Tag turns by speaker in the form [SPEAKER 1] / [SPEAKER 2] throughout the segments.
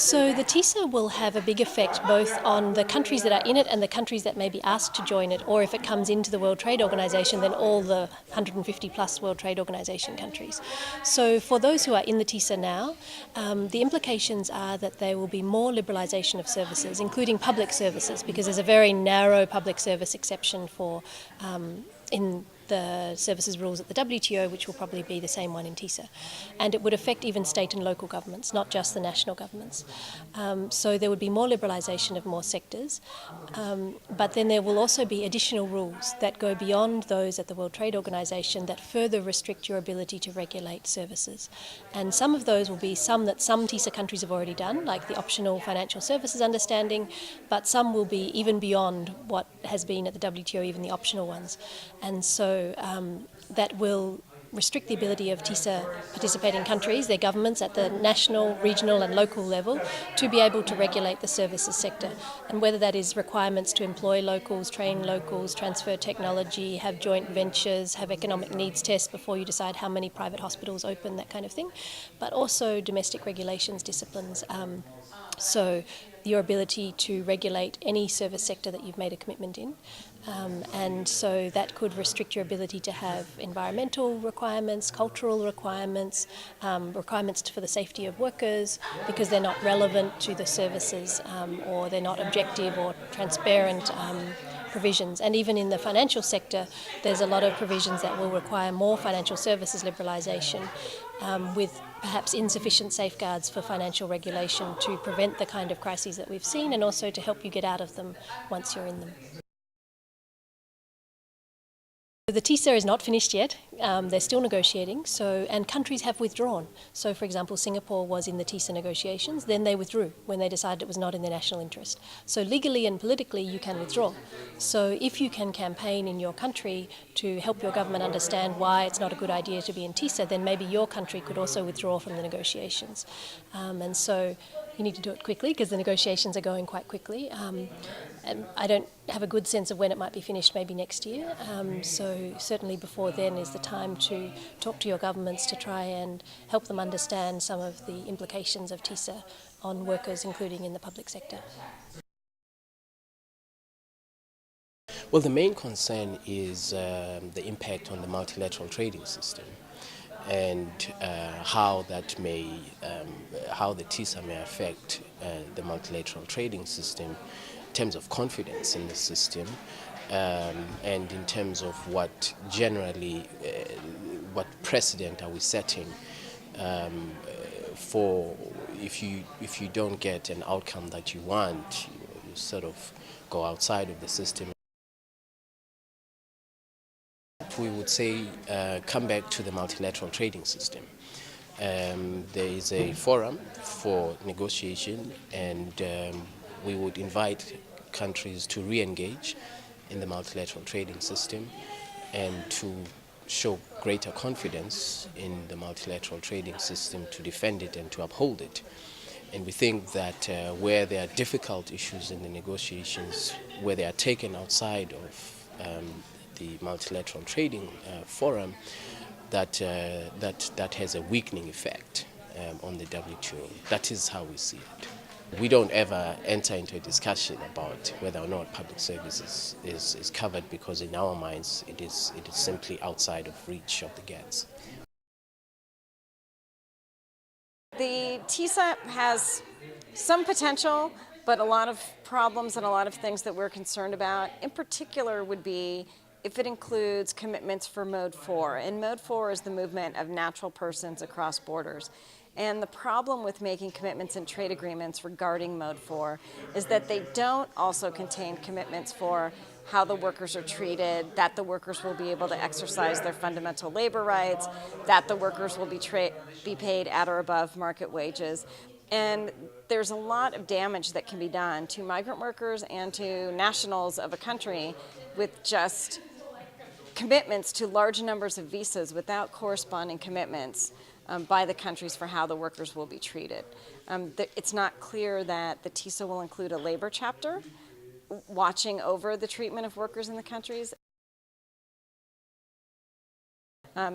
[SPEAKER 1] So the TISA will have a big effect both on the countries that are in it and the countries that may be asked to join it, or if it comes into the World Trade Organization, then all the 150 plus World Trade Organization countries. So for those who are in the TISA now, the implications are that there will be more liberalisation of services, including public services, because there's a very narrow public service exception for in the services rules at the WTO, which will probably be the same one in TISA. And it would affect even state and local governments, not just the national governments. So there would be more liberalisation of more sectors, but then there will also be additional rules that go beyond those at the World Trade Organization that further restrict your ability to regulate services. And some of those will be some that some TISA countries have already done, like the optional financial services understanding, but some will be even beyond what has been at the WTO, even the optional ones. And so that will restrict the ability of TISA participating countries, their governments at the national, regional and local level to be able to regulate the services sector. And whether that is requirements to employ locals, train locals, transfer technology, have joint ventures, have economic needs tests before you decide how many private hospitals open, that kind of thing, but also domestic regulations disciplines. So your ability to regulate any service sector that you've made a commitment in. And so that could restrict your ability to have environmental requirements, cultural requirements, requirements for the safety of workers because they're not relevant to the services or they're not objective or transparent provisions. And even in the financial sector, there's a lot of provisions that will require more financial services liberalisation with perhaps insufficient safeguards for financial regulation to prevent the kind of crises that we've seen and also to help you get out of them once you're in them. The TISA is not finished yet. They're still negotiating, and countries have withdrawn. So, for example, Singapore was in the TISA negotiations, then they withdrew when they decided it was not in their national interest. So legally and politically, you can withdraw. So if you can campaign in your country to help your government understand why it's not a good idea to be in TISA, then maybe your country could also withdraw from the negotiations. And so you need to do it quickly because the negotiations are going quite quickly. And I don't have a good sense of when it might be finished, maybe next year. So certainly before then is the time to talk to your governments to try and help them understand some of the implications of TISA on workers, including in the public sector.
[SPEAKER 2] Well, the main concern is the impact on the multilateral trading system and how the TISA may affect the multilateral trading system in terms of confidence in the system and in terms of what precedent are we setting for if you don't get an outcome that you want, you sort of go outside of the system. We would say come back to the multilateral trading system. There is a forum for negotiation and we would invite countries to re-engage in the multilateral trading system and to show greater confidence in the multilateral trading system, to defend it and to uphold it. And we think that where there are difficult issues in the negotiations, where they are taken outside of the multilateral trading forum, that has a weakening effect on the WTO. That is how we see it. We don't ever enter into a discussion about whether or not public services is covered because in our minds it is simply outside of reach of the GATS.
[SPEAKER 3] The TISA has some potential, but a lot of problems and a lot of things that we're concerned about. In particular would be if it includes commitments for Mode 4. And Mode 4 is the movement of natural persons across borders. And the problem with making commitments in trade agreements regarding Mode 4 is that they don't also contain commitments for how the workers are treated, that the workers will be able to exercise their fundamental labor rights, that the workers will be paid at or above market wages. And there's a lot of damage that can be done to migrant workers and to nationals of a country with just commitments to large numbers of visas without corresponding commitments by the countries for how the workers will be treated. It's not clear that the TISA will include a labor chapter watching over the treatment of workers in the countries.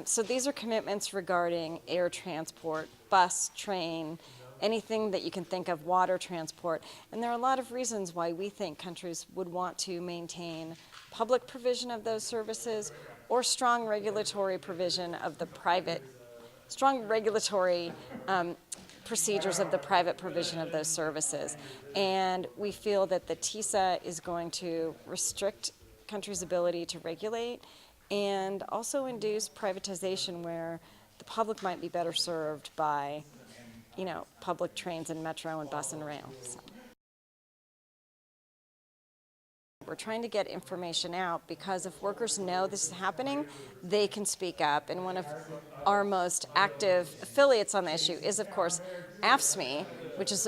[SPEAKER 3] So these are commitments regarding air transport, bus, train, anything that you can think of, water transport. And there are a lot of reasons why we think countries would want to maintain public provision of those services or strong regulatory provision of the private, strong regulatory procedures of the private provision of those services. And we feel that the TISA is going to restrict countries' ability to regulate and also induce privatization where the public might be better served by, public trains and metro and bus and rail. So. We're trying to get information out because if workers know this is happening, they can speak up. And one of our most active affiliates on the issue is, of course, AFSCME, which is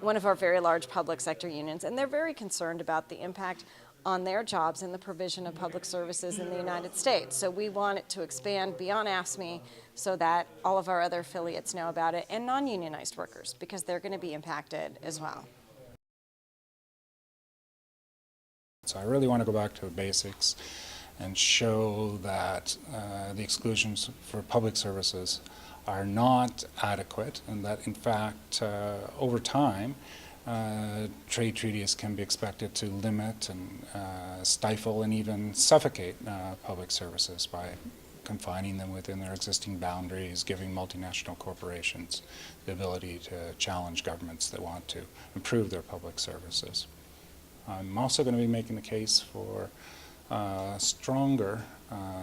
[SPEAKER 3] one of our very large public sector unions. And they're very concerned about the impact on their jobs and the provision of public services in the United States. So we want it to expand beyond AFSCME so that all of our other affiliates know about it, and non-unionized workers, because they're going to be impacted as well.
[SPEAKER 4] So I really want to go back to the basics and show that the exclusions for public services are not adequate, and that in fact over time trade treaties can be expected to limit and stifle and even suffocate public services by confining them within their existing boundaries, giving multinational corporations the ability to challenge governments that want to improve their public services. I'm also going to be making the case for stronger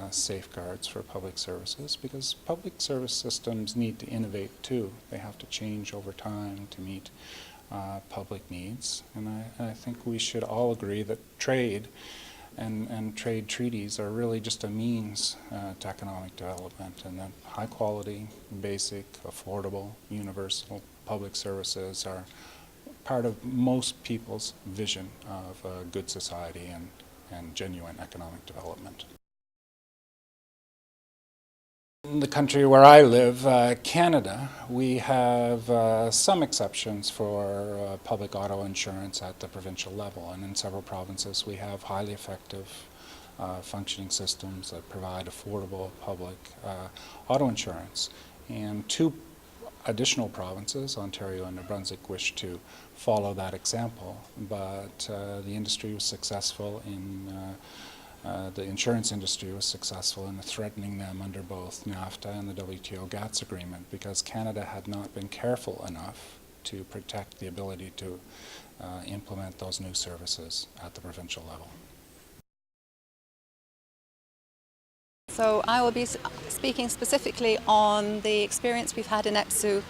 [SPEAKER 4] safeguards for public services, because public service systems need to innovate too. They have to change over time to meet public needs. And I think we should all agree that trade and trade treaties are really just a means to economic development, and that high quality, basic, affordable, universal public services are part of most people's vision of a good society and genuine economic development. In the country where I live, Canada, we have some exceptions for public auto insurance at the provincial level, and in several provinces we have highly effective functioning systems that provide affordable public auto insurance. And two additional provinces, Ontario and New Brunswick, wish to follow that example, but the industry was successful in the insurance industry was successful in threatening them under both NAFTA and the WTO GATS agreement, because Canada had not been careful enough to protect the ability to implement those new services at the provincial level.
[SPEAKER 5] So I will be speaking specifically on the experience we've had in EPSU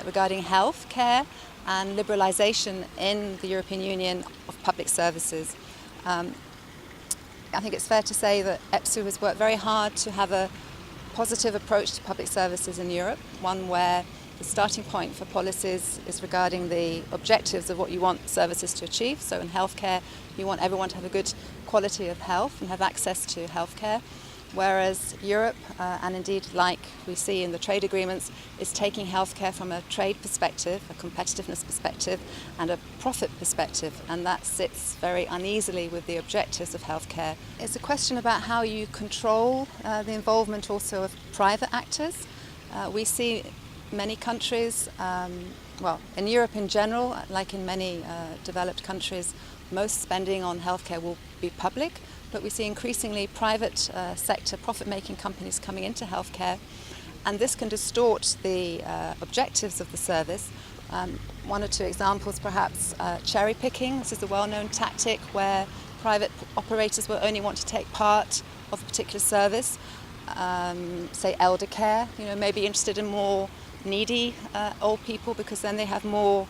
[SPEAKER 5] regarding health care and liberalisation in the European Union of public services. I think it's fair to say that EPSU has worked very hard to have a positive approach to public services in Europe, one where the starting point for policies is regarding the objectives of what you want services to achieve. So in healthcare, you want everyone to have a good quality of health and have access to healthcare. Whereas Europe, and indeed like we see in the trade agreements, is taking healthcare from a trade perspective, a competitiveness perspective, and a profit perspective, and that sits very uneasily with the objectives of healthcare. It's a question about how you control the involvement also of private actors. We see many countries, well, in Europe in general, like in many developed countries, most spending on healthcare will be public. But we see increasingly private sector profit-making companies coming into healthcare, and this can distort the objectives of the service. One or two examples, perhaps cherry picking. This is a well-known tactic where private operators will only want to take part of a particular service, say elder care, may be interested in more needy old people because then they have more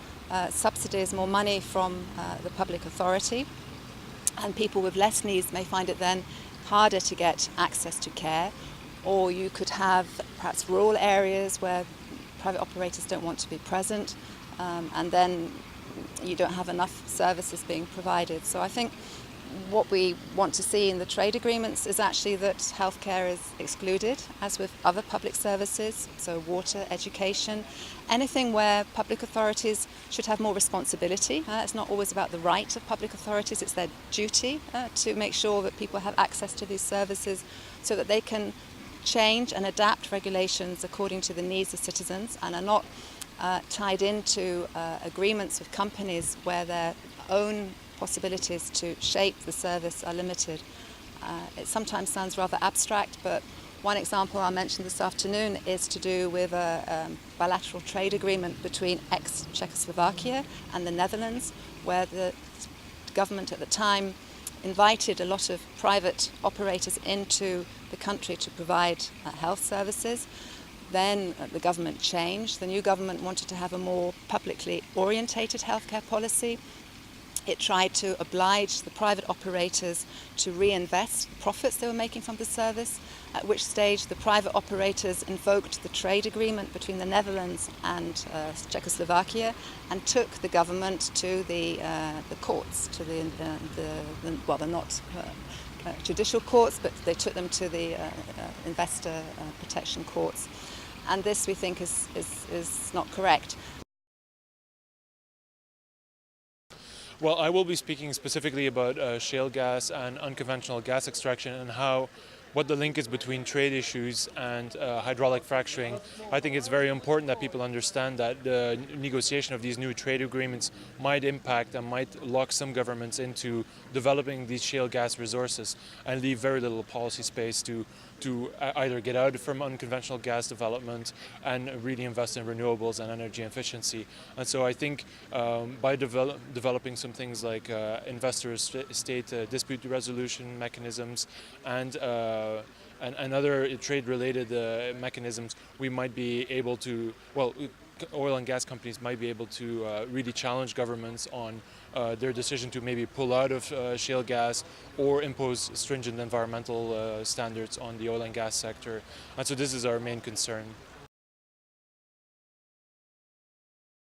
[SPEAKER 5] subsidies, more money from the public authority. And people with less needs may find it then harder to get access to care. Or you could have perhaps rural areas where private operators don't want to be present, and then you don't have enough services being provided. So I think what we want to see in the trade agreements is actually that healthcare is excluded, as with other public services, so water, education, anything where public authorities should have more responsibility. It's not always about the right of public authorities, it's their duty to make sure that people have access to these services so that they can change and adapt regulations according to the needs of citizens and are not tied into agreements with companies where their own possibilities to shape the service are limited. It sometimes sounds rather abstract, but one example I'll mention this afternoon is to do with a bilateral trade agreement between ex-Czechoslovakia and the Netherlands, where the government at the time invited a lot of private operators into the country to provide health services. Then the government changed. The new government wanted to have a more publicly orientated healthcare policy. It tried to oblige the private operators to reinvest the profits they were making from the service, at which stage the private operators invoked the trade agreement between the Netherlands and Czechoslovakia and took the government to the courts, to well, they're not judicial courts, but they took them to the investor protection courts. And this, we think, is not correct.
[SPEAKER 6] Well, I will be speaking specifically about shale gas and unconventional gas extraction and what the link is between trade issues and hydraulic fracturing. I think it's very important that people understand that the negotiation of these new trade agreements might impact and might lock some governments into developing these shale gas resources and leave very little policy space to either get out from unconventional gas development and really invest in renewables and energy efficiency. And so I think by developing some things like investor-state dispute resolution mechanisms and other trade-related mechanisms, we might be able to, well, oil and gas companies might be able to really challenge governments on their decision to maybe pull out of shale gas or impose stringent environmental standards on the oil and gas sector. And so this is our main concern.